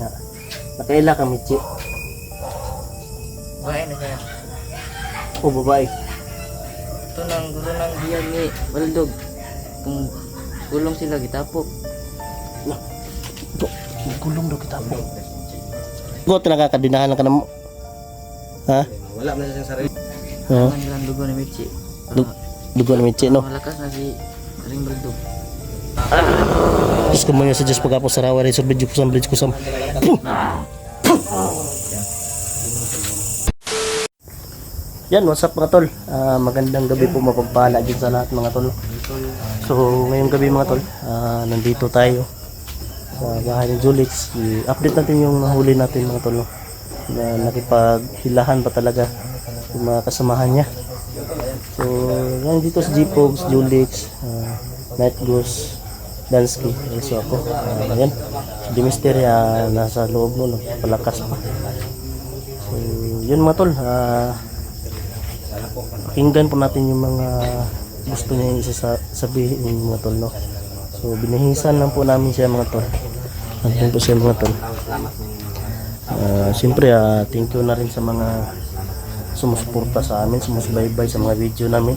nga nakaila ka Michi. Bahay na siya. O babae. Ito nang gulo ng biyag ni Baldog. Kung gulong sila gitapok. Gulong daw kita po. Go nakakadinahan ka na mo. Ha? Wala man siya sarili. Oo. Ang nilang dugo ni Michi. Dugo na Michi no. Malakas na si Ring Baldog. Diyos ko mga sa Diyos pagkapos sa rawa rin sa bridge kusam. Yan, what's up mga tol? Magandang gabi po, mapagpala din sa lahat mga tol. So ngayong gabi mga tol, nandito tayo sa bahay ni Julix. I-update natin yung nahuli natin mga tol, no? Na nakipaghilahan pa talaga yung mga kasamahan niya. So yan dito si G-Pogs, Julix, Night Ghost, Dansky, so ako. Ayan, si Dimisteria nasa loob no, palakas pa. So yun mga tol, pakinggan po natin yung mga gusto niya isasabihin mga tol, no? So binihisan lang po namin siya mga tol. Nandun po siya mga tol. Siyempre thank you na rin sa mga sumusuporta sa amin, sumusubaybay sa mga video namin.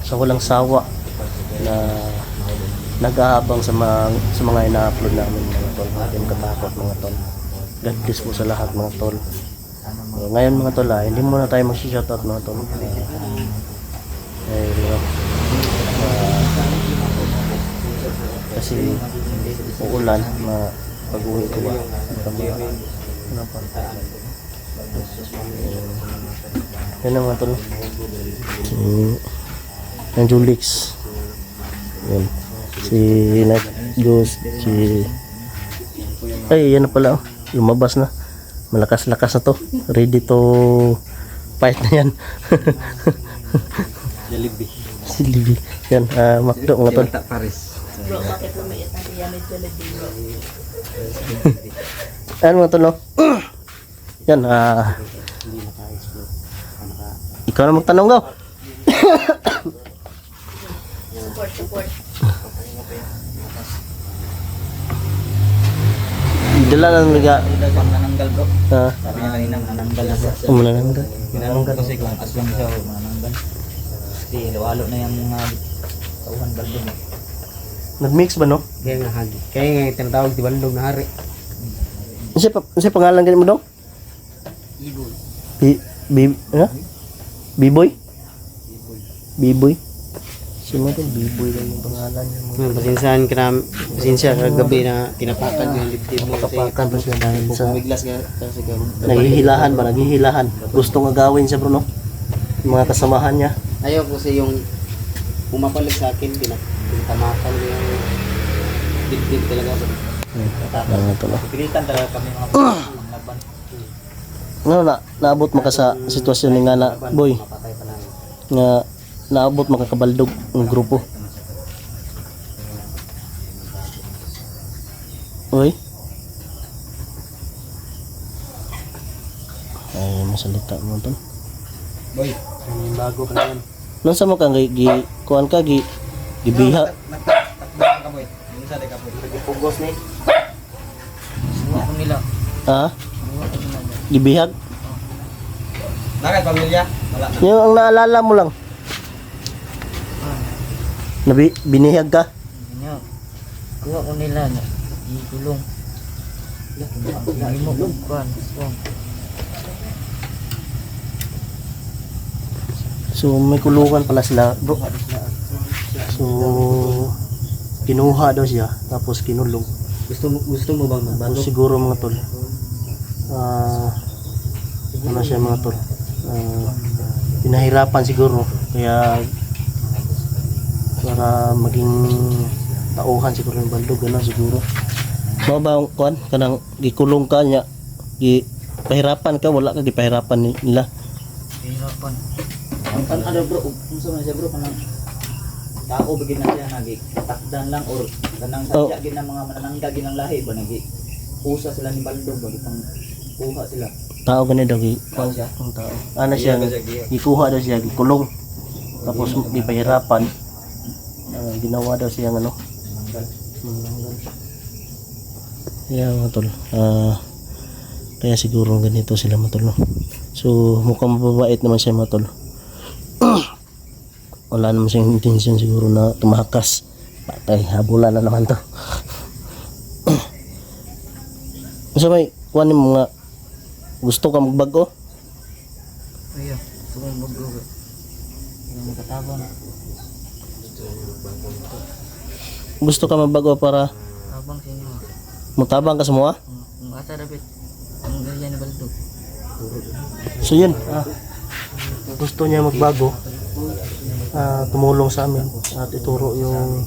Sa walang sawa na nag-aabang sa mga ina-upload namin mga tol. Hindi katakot mga tol. God bless po sa lahat mga tol. Ngayon mga tol, hindi muna tayo mag-shoutout mga tol. Kasi uulan, pag-uwi ko ba? Yan na mga tol. Ang Julix. Yan. Si Night Ghost. Ay, yan na pala. Lumabas na. Malakas-lakas na to. Ready to fight na yan. Jollibee. Si Libby. Yan, Macdo mga tol. Bro, bakit lumayas ang riyan ni Jollibee? Ayan mga tol, no? Yan, ikaw na magtanong daw. Support. Dala lang naga. Manananggal bro. Sabi niya kanina manananggal na siya. Manananggal. Pinananggal kasi kung aswang siya o manananggal. Kasi halo na yung mga tauhan Baldog. Nag-mix ba, no? Kaya nga hagi. Kaya nga tinatawag di Baldog na hari. Ano pangalan ganyan mo daw? Ano? B-boy? B-boy? Sino to? B-boy lang yung pangalan niya. Pasensya kagabi na tinapakan yung dibdib mo kasi Kapakan pa siya dahil sa bumiglas ka kasi naghihilahan. Gustong agawin siya bro, no? Yung mga kasamahan niya. ayaw kasi yung pumapalik sa akin tinatamakan yung dibdib talaga. Pilitan talaga kami mga laban. Ano naabot mo ka sa sitwasyon ni nga na boy Mapatay pa namin. nga naabot makakabaldog ng grupo. Oy. Ay, masalita mo to. Boy, yung bago pa naman. Nasa mo kang kuan ka gibiha. Nagtakbang ka boy. Yung isa de ka boy. Pugos ni. Suwa ko nila. Ha? Suwa ko nila. Gibihag. Nakay pamilya? Wala. Yung ang naalala mo lang. Binihag ka? Ganyan. Kuha ko nila na igulong. Hindi mo kuhan. Aswang. So may kulungan pala sila bro. So kinuha daw siya tapos kinulong. Gusto mo bang Tapos magbago? siguro mga tol. Ano siya mga tol? Pinahirapan siguro kaya para maging tauhan siguro ng Baldog ano siguro. Mao ba ang kuan kanang gikulong ka nya pahirapan ka wala ka gipahirapan nila. Hirapan. Ano bro, kung sa siya bro, kanang tao bigyan na siya nagtakdan lang or kanang sadya gin ng mga mananangga gin ng lahi ba nagi usa sila ni Baldog ba pang kuha sila. Tao gani daw kuan siya? ang tao. Ana siya gikuha daw siya gikulong. Tapos gipahirapan. Ginawa daw siya ano Yeah, mga tol. Kaya siguro ganito sila mga tol, no? So, mukhang mababait naman siya mga tol. Wala naman siyang intention siguro na tumakas. Patay, habulan na naman to. So may kuhanin mo nga, gusto ka magbago? Ayun, gusto kong mag-uwi. Yung makatabang. Gusto ka magbago para Tabang sa inyo. mutabang ka sa mga? Ang asa dapat. Ang ganyan na baldog. So yun, gusto niya magbago, tumulong sa amin at ituro yung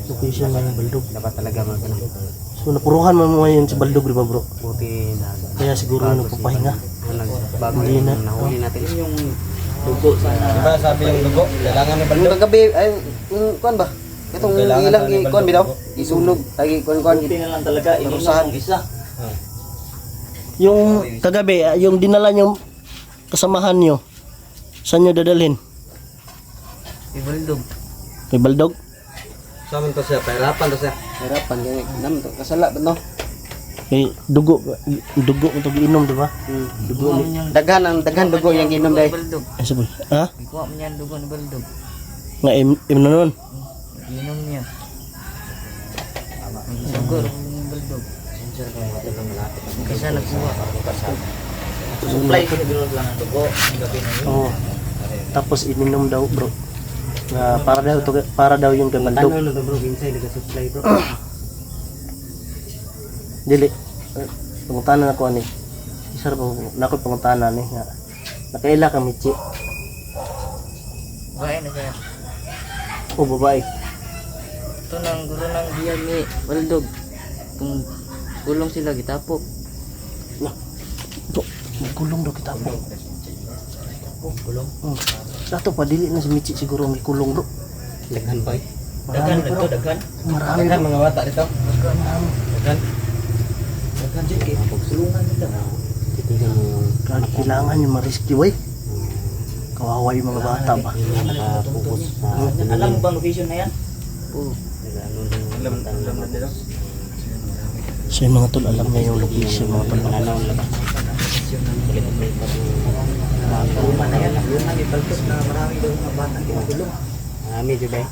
location ng Baldog. Dapat talaga magano. So napuruhan mo ngayon si Baldog, di ba bro? Buti na Kaya siguro yung nagpapahinga. bago Hindi na. nahuli natin yung dugo sana. Diba sabi yung dugo, kailangan ni Yung Baldo. kagabi, ay, yung kuan ba? Itong Kailangan ilang pa ni kuan bitaw? Baldo. Isunog, ay kuan. Buti na lang talaga Narusahan. ininom isa. Yung kagabi, yung dinala nyo kasamahan nyo, saan nyo dadalhin? May baldog. Kay Baldog? Sa amin to siya, pahirapan to siya. Hirapan gani. Nam to kasala ba no? Kay dugo mo ito giinom, di ba? Dugo mo niyang Daghan dugo yung ginom day. baldog. Ay sabi, ha? Ikuha mo niyan dugo ni baldog. Nga im na nun. Inom niya. Magsugur yung baldog. Kaysa nagkuha. Supply ko binulot lang ang dugo ang gabi na yun. Oo. Tapos ininom daw bro. Na para daw yung kay Baldog. na to bro, inside nag-supply bro. Dili. Pangutanan ako ani. Isa ra pa nako pangutanan ni nga. Nakaila ka Michi. Bahay na siya. O babae. Ito nang guro ng biyan ni baldog. Kung kulong sila gitapok. Bro, kulong daw kita po. Kulong. Dato pa dili na si Michi siguro ang kulong bro. Daghan pa. Daghan na to, daghan. Marami Daghan bro. mga bata dito. Daghan. Daghan dyan kaya pagsulungan nila. Titigan mo yung Kailangan yung ma-rescue ay. Kawawa yung mga bata ba. focus sa Alam mo bang location na yan? Oo. Alam na dito. So yung mga tol alam na yung location mga tol. Mananaw lang. Luma na yan. Luma ni Baltos na marami daw mga batang kinagulong. Marami jud day.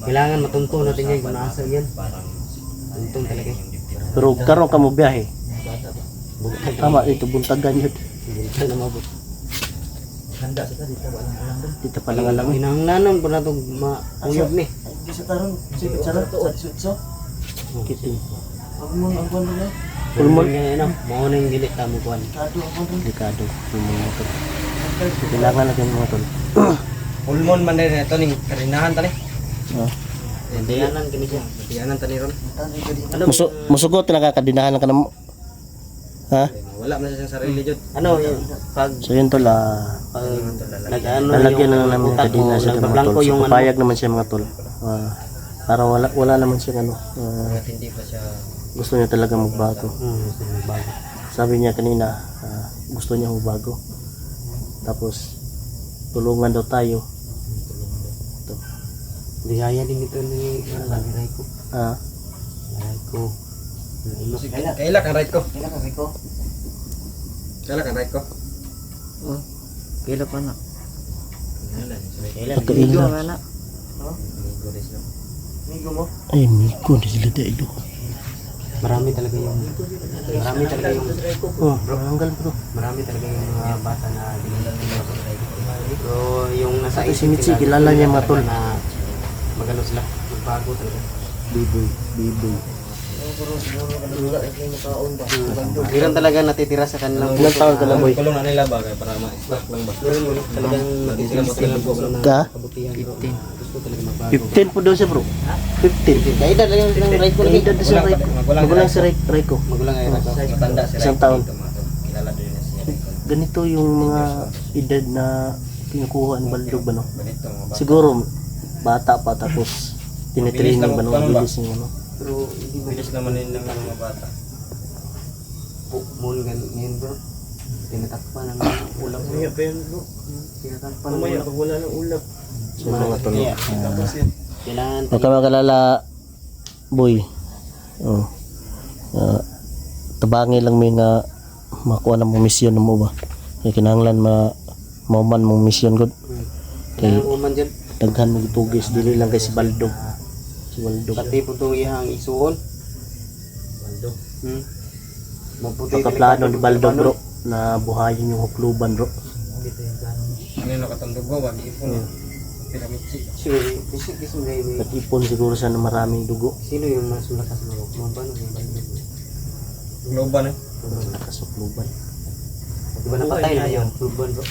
Kailangan matunto natin yan kung nasa yan. Tuntong talaga. Pero karon ka mo biyahe. Tama ito buntagan yun. Hindi na mabot. Handa sila dito, walang alam doon. Dito pa lang alam eh. Hinahanglanan po na itong mauyog ni. Bisa tarong sipit sarap sa sutso. Kiting. Pulmon nga yun. Mauna yung gilit tamo kuhan. Delikado yung mga tol. So, kailangan natin mga tol. Ulmon man din ito ning karinahan tani. Diyanan kini siya. Tiyanan tani ron. Musugot nakakadinahan ka na mo. Ha? Wala man siya siyang sarili jud. Ano yung pag So yun tol, nag-ano lalagyan na lang namin utak kadina mo, sa mga tol. nagbablangko So yung ano. papayag naman siya mga tol. Para wala naman siya ano. At hindi pa siya Gusto niya talaga magbago. Bago. Sabi niya kanina, gusto niya magbago. Tapos tulungan daw tayo. Ito. Ligaya din ito ni Raiko. Ah, Raiko. kailak ang right ko. Kailan kami ko? Kailak ang right ko. Oh. Kila pa na. pagkaila. Nga na. Ay, Miko, hindi sila tayo. Marami talaga yung Oh, maranggal bro. marami talaga yung mga bata na so yung nasa Si Michi, kilala niya mga tol. na magano sila magbago talaga. Biboy. Meron talaga natitira sa kanilang Ilang taon ka na boy? Kulong na nila bagay para ma-stack lang ba. talagang Hindi sila matulog ko. Ka? kabutihan. 15. Gusto talaga magbago. 15 po daw siya bro. 15. Kaya edad lang yung right ko May lagi. edad na siya Rico. Magulang si Rico. Magulang ay Raiko. Matanda si Isang Raiko taon. dito, mga tol. Kilala din niya siya. Ganito yung mga edad na kinukuha ng Baldog ba no? Ganito mga bata. Siguro bata pa tapos tinitraining ba no? Bilis yung ano. Pero hindi ba Bilis naman din ng mga bata. mall ngayon bro. Tinatakpan ng mga ulam. pa yan bro. Tinatakpan ng ulam. pag wala ng ulap. So mga tol. Kailangan Huwag ka magalala boy. Oh. Tabangi lang may nga makuha na mong misyon mo ba. Kaya kinahanglan mauman mong misyon gud. Kaya ang uman dyan. Daghan mo gitugis dili lang kay si Baldog. Si Baldog. Pati po itong ihang isuon. Baldog. Maputi Pagkaplano ni Baldog bro na buhayin yung hukluban bro. Dito yung plano mo. Ano yung nakatandog ko, wag ipon eh. Pinamitsi. Sure, bisik may Nag-ipon siguro siya ng maraming dugo. sino yung mas malakas na kumambano yung Baldog? Globan eh. Malakas hukluban. Di ba napatay na yung Kluban bro?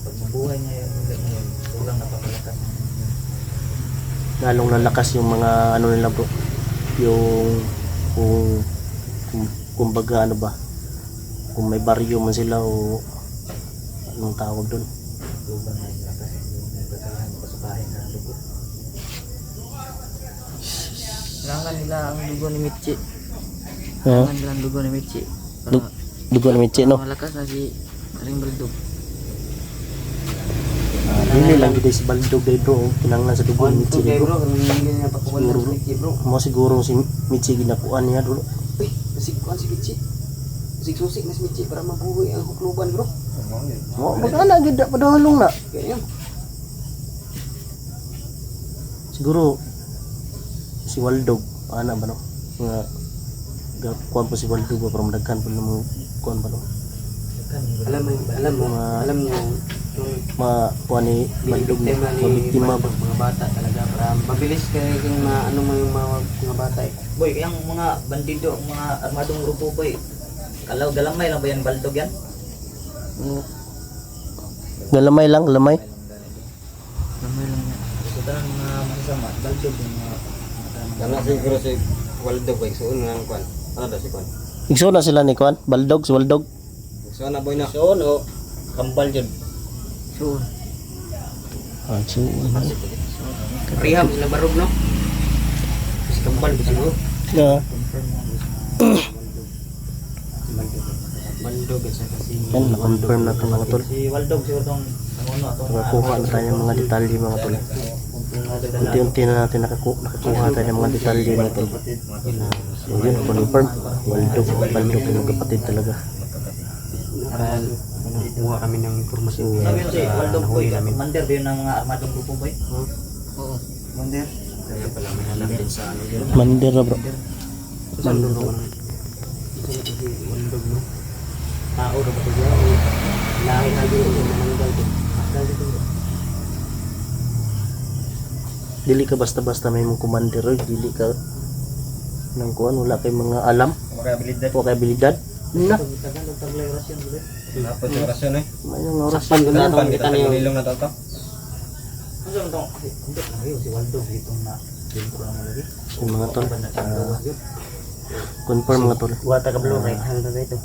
Pag mabuhay niya yung ulit ngayon, kulang na papalakas. Lalong lalakas yung mga ano nila bro. Yung kung kumbaga ano ba? Kung may baryo man sila o anong tawag doon. Kulang na yung lakas. Yung kakayahan mo sa bahay na dugo. Kailangan nila ang dugo ni Michi. Ha? Kailangan nila ang dugo ni Michi. Para Dugo na mitsi no. malakas na si Aring Baldog. Dili lang gid si Baldog day bro. Kinanglan sa dugo ni mitsi Okay bro. bro, kung hindi niya pakukuha Siguro, ng Michi bro. Mo siguro si Mitsi ginakuan niya bro. Uy, nasiguan si Michi. Susik na si Michi para mabuhay ang hukluban bro. Mo magana gid padulong na. Kaya yun. Siguro si Waldog ana ba no? Nga kuan po si Waldog ba para madaghan po ng kuan ba no? Alam niyo yung Kuan ni Waldog na mabiktima ba? mga bata talaga para mabilis kaya yung ano mo yung mga bata eh. Boy, yung mga bandido, mga armadong grupo boy. Galamay lang ba yan Baldog yan? Galamay lang, lamay. Lamay lang yan. So tanang mga masama, Baldog yung mga Kana siguro si Waldo ba, isuon nga ang kwan. Ano daw si kwan? Igso na sila ni kuan, Baldog, si Waldog. Isuon na boy na. Isuon o, kambal dyan. Suon. Ah, so Rehab sila barog no? Kasi kambal ba siguro? yeah. Baldog at saka si Yan, na-confirm na ito mga tol. si Waldog siguro tong nanguno atong Nakakuha na tayo ng mga detalye mga tol. Unti-unti na natin nakakuha tayo ng mga detalye mga tol. So yun, confirm. Waldog yung kapatid talaga. para kuha kami ng impormasyon. Sabi yun si Waldog boy, Nahuli namin. commander ba yun ng mga armadong grupo boy? Oo. Commander? Kaya pala may alam din sa ano yun. Mandira bro. Saan doon ako nang si Waldog no? Tao na ba ito dyan? Lahi na yun yung mananggal doon. Akal dito bro. Dili ka basta-basta may mong commander, oy. Dili ka nang kuan, wala kay mga alam Makabilidad. o kay abilidad. Na, Tagal ng taglay orasyon boy. Dapat yung orasyon eh. may nang oras Sakpan ko na Dapat itong kita kita sa niyo. nilong na toto. Ano sa itong, hindi na kayo si Waldog itong na dentro naman lagi. yung mga tol. Confirm mga tol. Wata ka bro, right hand na ito.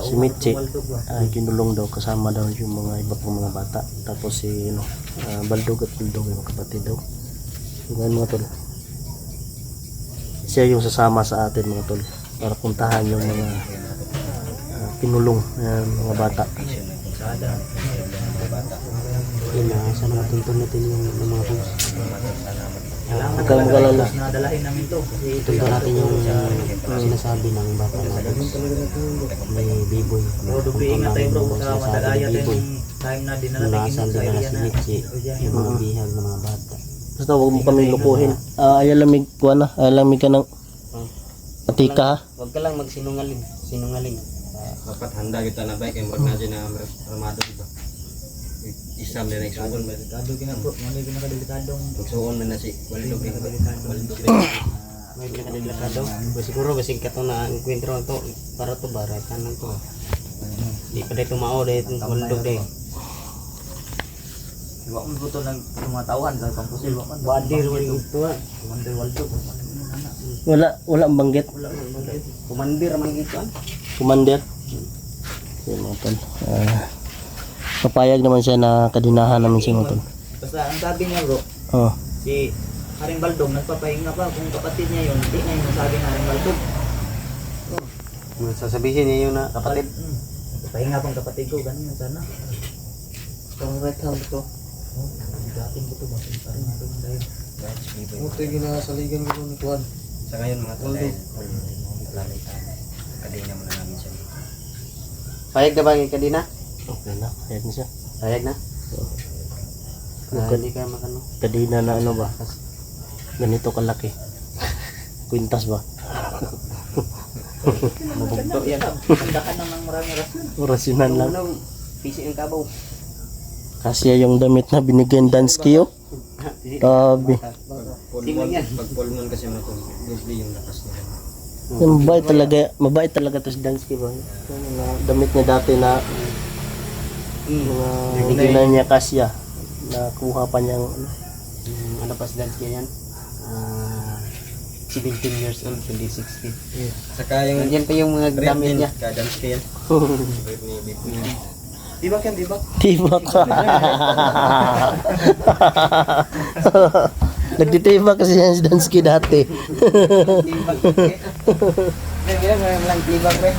Si Mitchi ay kinulong daw kasama daw yung mga iba pang mga bata. Tapos si Baldog at Baldog yung kapatid daw. Ganun mga tol. Siya yung sasama sa atin mga tol para puntahan yung mga kinulong mga bata. Yun na, sana matuntun natin yung mga boss. Ikaw mag-alala. Na dalahin namin to kasi ito Tuntun natin yung sinasabi ng bata na boss. May B-boy. Bro, dubi ingat tayo bro sa Sinasabi madagaya ni tayo B-boy. yung time na dinala tayo Lunasan sa din na area si na. Mitzi. Yung mga bihag ng mga bata. Basta huwag mo kami lukuhin. Ayalamig ko na. Ayalamig ka ng atika ha. Huwag ka lang magsinungaling. Sinungaling. Dapat handa kita na bike kay murag na dyan na armado diba. Isam din nagsuon ba? Delikado gina bro, mga pinakadelikadong Nagsuon man na si Waldo kay Waldo. May pinakadelikado. Siguro basig ka to na enkwentro to para to baratan lang to. Di pa dito mao dahil itong Waldog dahil. Iwa mo buto ng mga tauhan sa pangpusil. Badir wala ito ha. Commander Waldog. Wala ang banggit. Kumandir man ito ha. Commander. Yan mga tol. Papayag naman siya na kadinahan namin siya mga tol. Basta ang sabi niya bro, Oh. si Haring Baldog nagpapahinga pa kung kapatid niya yun, hindi na yung sabi ng Haring Baldog. Sasabihin niya yun na kapatid. Nagpapahinga pang kapatid ko, ganun yun sana. Kung right hand to. Dating ko to ba? Parang ito dahil. Mutoy ginasaligan ko ni Kuan. Sa ngayon mga tol, dahil lalay tayo. Kadena muna namin siya. Payag na ba ang kadina? Okay na, ayan na siya. Payag na? Okay. Hindi ka makano. Kadina na ano ba? Ganito kalaki. Kwintas ba? Mabugto yan. Tandahan naman marami rasyon. Orasyonan lang. Ano, pisi ang kabaw. Kasi yung damit na binigyan Dansky oh. Tabi. Simang yan. Pag full moon kasi mga tol, doble yung lakas nila. Mabait talaga to si Dansky ba? Yung mga damit niya dati na mga hindi na niya kasya. Nakuha pa niyang Ano pa si Dansky yan? 17 years old, hindi 16. Saka yung Yan pa yung mga red damit din, niya. ka-dance ka yan. Red ni Bipo. Tibak yan, tibak. tibak ka. Nagtitibak kasi yan si Dansky dati. Tibag. May lang tibag pre.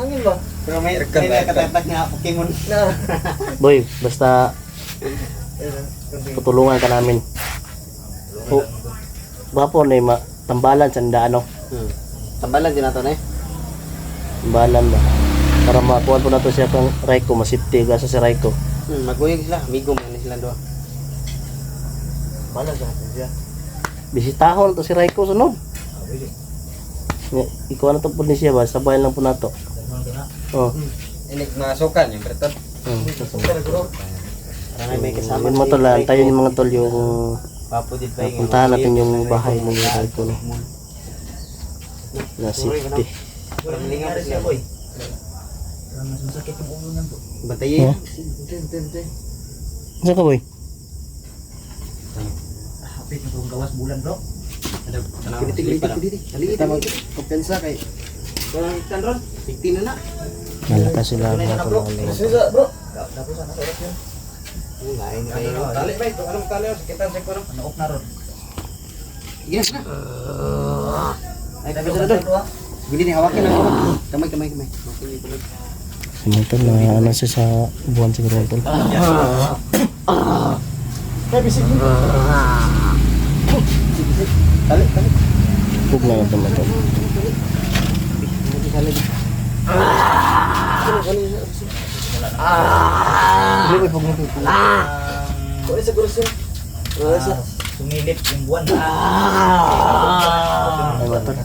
Hangin ba? Pero may Rekan ba? katatak nga Pokemon. Boy, basta tutulungan ka namin. Oh, bapo na yung tambalan sa ano. Tambalan din nato na eh. Tambalan ba? Para makuha po na to siya kang Raiko, masipti ka sa si Raiko. Magkuyog sila, amigo man sila doon. Mana sa atin siya? Bisitahon to si Raiko sunod. Ikaw na to po ni siya ba? Sabayan lang po na to. Oh. Ini masukan yung bertot. Para may kasama. Yun mo tol, antayin yung mga tol yung Papo dit pa puntahan natin yung bahay ng Raiko no. Na safety. Lingaw siya boy. Mas masakit yung ulo niyan po. Bantayin. Saan ka boy? Hapit na itong gawas bulan bro. Kita mo kompensa kay. Kurang ikan ron. 15 na na. Nalata sila mga tol. Bro. Tapos sana sa oras yun. Lain kayo. Tali ba ito? Anong tali? Kita sa ko. Naok na ron. Yes na. Ay tapos na doon. Guli ni hawakin na. Kamay. Mga tol, na ano siya sa buwan siguro mga tol. Tali. Huwag na ito mga tol. Kunin siguro siya. Sumilip yung buwan. Ay mga tol.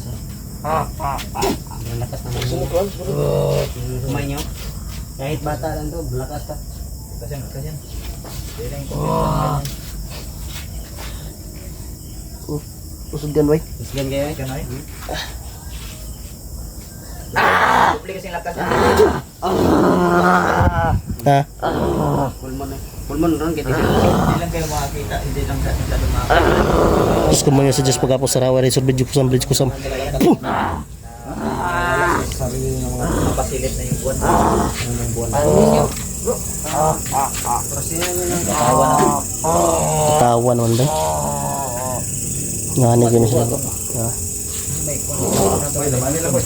Lakas na mo. Kumay nyo. Kahit bata lang to, lakas ta. Kasi. Usog yan boy. Isgan kayo eh. Ganay. Dupli kasing lakas. Ha? Pulmon ron kita. Hindi lang kayo makakita. Hindi lang sila dumakita. Tapos kung mga suggest pag-apo sa rawa, resort bridge kusam. Sabi niyo yung mga mapasilip na yung buwan. Tawa naman ba? Nga gini sila ko. Ha? May laman nila boy.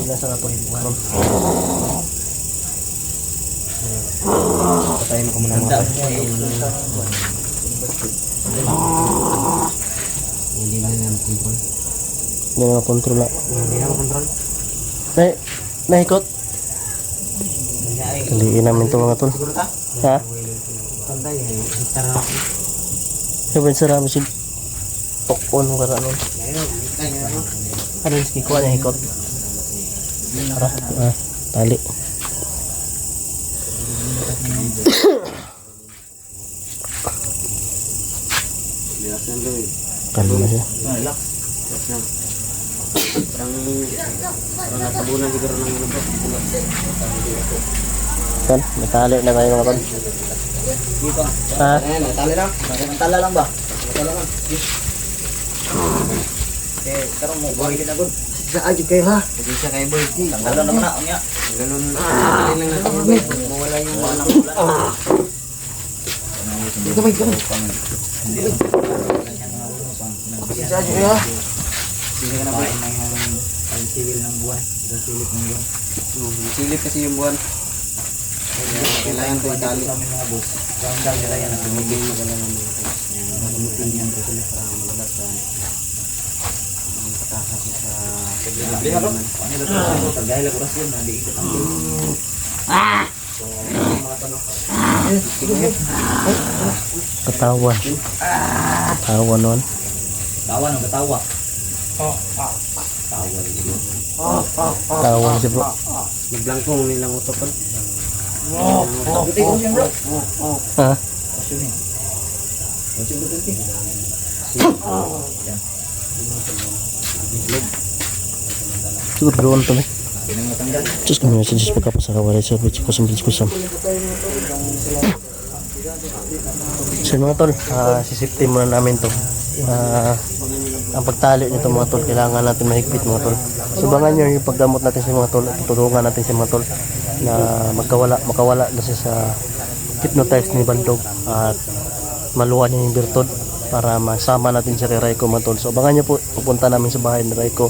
Sila sa nato. Patayin ko muna mga Hindi na yan people. Hindi na kontrol na. Hindi na kontrol. Nahikot. Kaliin namin ito mga tol. Siguro ta? Ha? Tantay hektar na ako. Sabihin sa rami si Tokon ka rin. Ngayon, kaya ano? Ano yung kikuha niya hikot? Tara. Tali. Relax lang daw eh. Kalma siya. Relax lang. Parang natabunan siguro ng ano po. Kan, natali na tayo mga tol. Dito. Ha? Ayan, natali lang. Tala lang ba? Tala lang. Karong mo buhay din agad. Saagid kayo ha. Hindi siya kayo boy. Tanggalan naman na unya. Ganun. Natali lang natin boy. Mawala yung Walang ulan. Kamay. Saagid kayo ha. Sige ka na ba yung pagsilip ng buwan. Pagsilip ng buwan. Silip kasi yung buwan. Kailangan ko itali. Sa amin mga boss. Ramdam nila yan ang tumigil. Gamitin yan po sila para malalasan. Ang patakas sa Liha bro. Ano ito sa tagay lang oras yun. Hindi ikot ang Katawan. Katawan nun. tawa ng katawa. Katawan siya bro. Naglangkong nilang utopan. Buti ko siya bro. Ha? Kasyo niya. Kasyo bro buti. Siguro doon to eh. Pinang matanggal. Diyos kami nga sa Diyos pagkapasakawalay sa bitch kusam bitch kusam. So mga tol, sisiptin muna namin to. Ang pagtali nito mga tol, kailangan natin mahigpit mga tol. Subangan nyo yung paggamot natin sa mga tol at tutulungan natin sa mga tol na makawala kasi sa hypnotize ni Bandog at maluwa niya yung birtod para masama natin siya kay Raiko mga tol. So abangan nyo po, pupunta namin sa bahay ni Raiko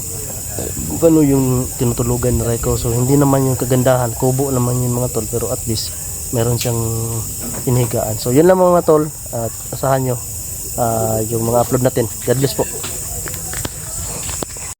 kung ano yung tinutulugan ni Raiko. So hindi naman yung kagandahan, kubo naman yung mga tol, pero at least meron siyang inihigaan. So yun lang mga tol, at asahan nyo yung mga upload natin. God bless po.